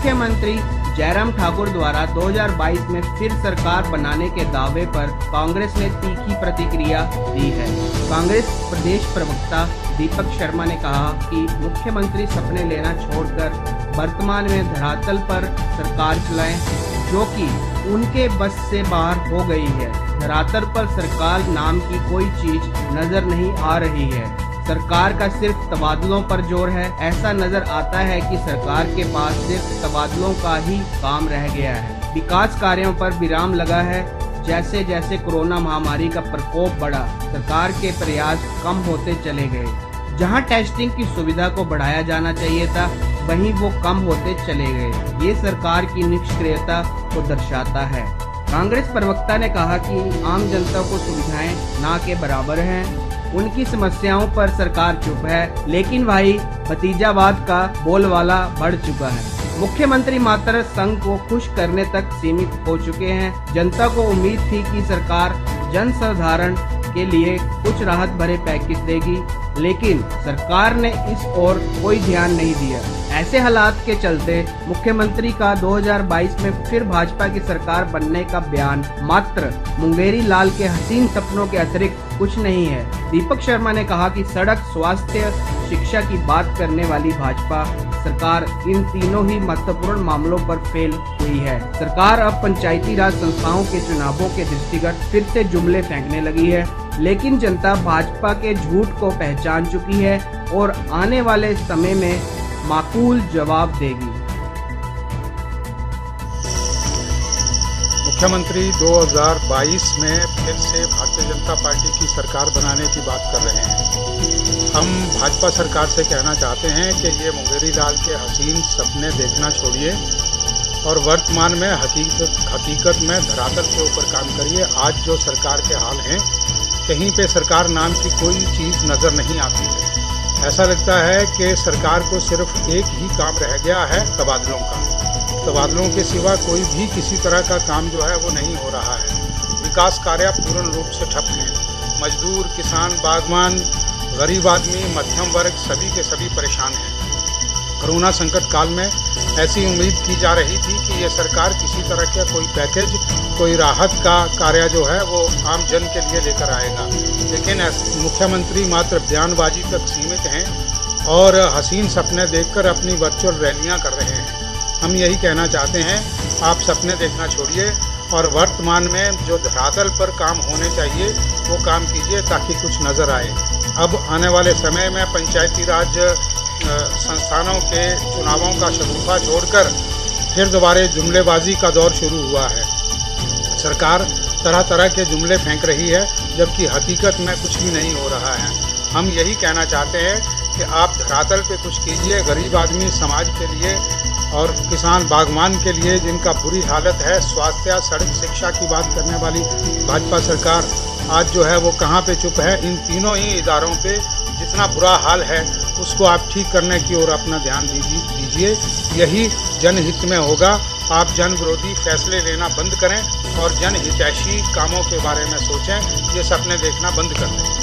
मुख्यमंत्री जयराम ठाकुर द्वारा 2022 में फिर सरकार बनाने के दावे पर कांग्रेस ने तीखी प्रतिक्रिया दी है। कांग्रेस प्रदेश प्रवक्ता दीपक शर्मा ने कहा कि मुख्यमंत्री सपने लेना छोड़कर वर्तमान में धरातल पर सरकार चलाएं, जो कि उनके बस से बाहर हो गई है। धरातल पर सरकार नाम की कोई चीज नजर नहीं आ रही है। सरकार का सिर्फ तबादलों पर जोर है। ऐसा नजर आता है कि सरकार के पास सिर्फ तबादलों का ही काम रह गया है। विकास कार्यों पर विराम लगा है। जैसे जैसे कोरोना महामारी का प्रकोप बढ़ा, सरकार के प्रयास कम होते चले गए। जहां टेस्टिंग की सुविधा को बढ़ाया जाना चाहिए था, वहीं वो कम होते चले गए। ये सरकार की निष्क्रियता को दर्शाता है। कांग्रेस प्रवक्ता ने कहा कि आम जनता को सुविधाएं ना के बराबर हैं। उनकी समस्याओं पर सरकार चुप है, लेकिन भाई भतीजावाद का बोलबाला बढ़ चुका है। मुख्यमंत्री मात्र संघ को खुश करने तक सीमित हो चुके हैं। जनता को उम्मीद थी कि सरकार जनसाधारण के लिए कुछ राहत भरे पैकेज देगी, लेकिन सरकार ने इस ओर कोई ध्यान नहीं दिया। ऐसे हालात के चलते मुख्यमंत्री का 2022 में फिर भाजपा की सरकार बनने का बयान मात्र मुंगेरी लाल के हसीन सपनों के अतिरिक्त कुछ नहीं है। दीपक शर्मा ने कहा कि सड़क, स्वास्थ्य, शिक्षा की बात करने वाली भाजपा सरकार इन तीनों ही महत्वपूर्ण मामलों पर फेल हुई है। सरकार अब पंचायती राज संस्थाओं के चुनावों के दृष्टिगत फिर से जुमले फेंकने लगी है, लेकिन जनता भाजपा के झूठ को पहचान चुकी है और आने वाले समय में माकूल जवाब देगी। मुख्यमंत्री 2022 में फिर से भारतीय जनता पार्टी की सरकार बनाने की बात कर रहे हैं। हम भाजपा सरकार से कहना चाहते हैं कि ये मुंगेरी लाल के हसीन सपने देखना छोड़िए और वर्तमान में हकीकत में धरातल के ऊपर काम करिए। आज जो सरकार के हाल हैं, कहीं पे सरकार नाम की कोई चीज़ नज़र नहीं आती है। ऐसा लगता है कि सरकार को सिर्फ एक ही काम रह गया है, तबादलों का। तबादलों के सिवा कोई भी किसी तरह का काम जो है वो नहीं हो रहा है। विकास कार्य पूर्ण रूप से ठप हैं। मजदूर, किसान, बागवान, गरीब आदमी, मध्यम वर्ग सभी के सभी परेशान हैं। कोरोना संकट काल में ऐसी उम्मीद की जा रही थी कि ये सरकार किसी तरह का कोई पैकेज, कोई राहत का कार्य जो है वो आम जन के लिए लेकर आएगा, लेकिन मुख्यमंत्री मात्र बयानबाजी तक सीमित हैं और हसीन सपने देखकर अपनी वर्चुअल रैलियां कर रहे हैं। हम यही कहना चाहते हैं, आप सपने देखना छोड़िए और वर्तमान में जो धरातल पर काम होने चाहिए वो काम कीजिए ताकि कुछ नज़र आए। अब आने वाले समय में पंचायती राज संस्थानों के चुनावों का शगुफा छोड़कर फिर दोबारा जुमलेबाजी का दौर शुरू हुआ है। सरकार तरह तरह के जुमले फेंक रही है, जबकि हकीकत में कुछ भी नहीं हो रहा है। हम यही कहना चाहते हैं कि आप धरातल पे कुछ कीजिए। गरीब आदमी समाज के लिए और किसान, बागवान के लिए जिनका बुरी हालत है, स्वास्थ्य, सड़क, शिक्षा की बात करने वाली भाजपा सरकार आज जो है वो कहाँ पे चुप है। इन तीनों ही इदारों पे जितना बुरा हाल है उसको आप ठीक करने की ओर अपना ध्यान दीजिए। यही जनहित में होगा। आप जन विरोधी फैसले लेना बंद करें और जनहितैषी कामों के बारे में सोचें। ये सपने देखना बंद कर दें।